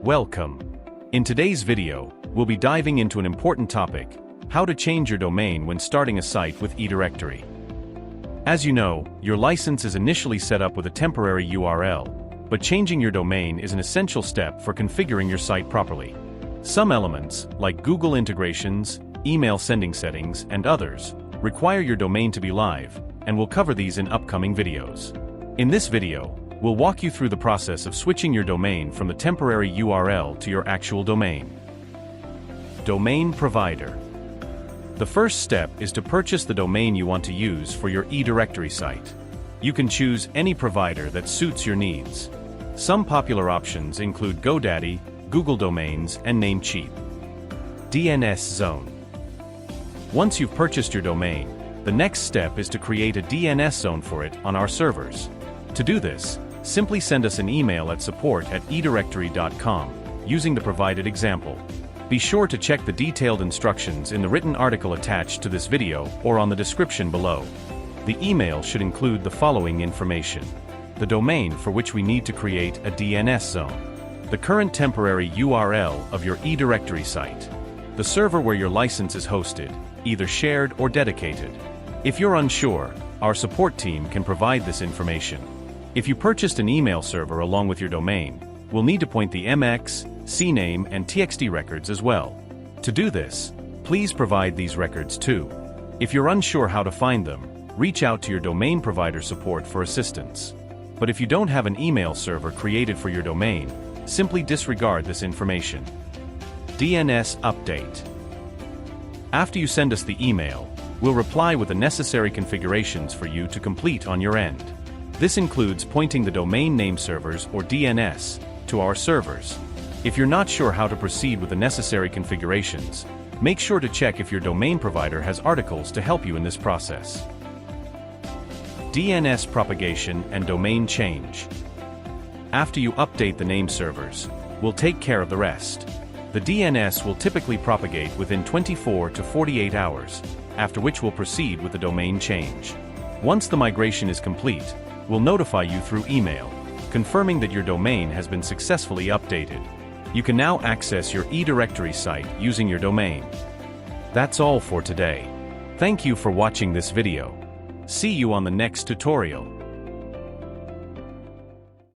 Welcome. In today's video, we'll be diving into an important topic: how to change your domain when starting a site with eDirectory. As you know, your license is initially set up with a temporary URL, but changing your domain is an essential step for configuring your site properly. Some elements, like Google integrations, email sending settings, and others, require your domain to be live, and we'll cover these in upcoming videos. In this video, we'll walk you through the process of switching your domain from the temporary URL to your actual domain. Domain provider. The first step is to purchase the domain you want to use for your eDirectory site. You can choose any provider that suits your needs. Some popular options include GoDaddy, Google Domains, and Namecheap. DNS zone. Once you've purchased your domain, the next step is to create a DNS zone for it on our servers. To do this, simply send us an email at support@edirectory.com using the provided example. Be sure to check the detailed instructions in the written article attached to this video or on the description below. The email should include the following information: the domain for which we need to create a DNS zone, the current temporary URL of your eDirectory site, the server where your license is hosted, either shared or dedicated. If you're unsure, our support team can provide this information. If you purchased an email server along with your domain, we'll need to point the MX, CNAME, and TXT records as well. To do this, please provide these records too. If you're unsure how to find them, reach out to your domain provider support for assistance. But if you don't have an email server created for your domain, simply disregard this information. DNS update. After you send us the email, we'll reply with the necessary configurations for you to complete on your end. This includes pointing the domain name servers, or DNS, to our servers. If you're not sure how to proceed with the necessary configurations, make sure to check if your domain provider has articles to help you in this process. DNS propagation and domain change. After you update the name servers, we'll take care of the rest. The DNS will typically propagate within 24 to 48 hours, after which we'll proceed with the domain change. Once the migration is complete, we'll notify you through email, confirming that your domain has been successfully updated. You can now access your eDirectory site using your domain. That's all for today. Thank you for watching this video. See you on the next tutorial.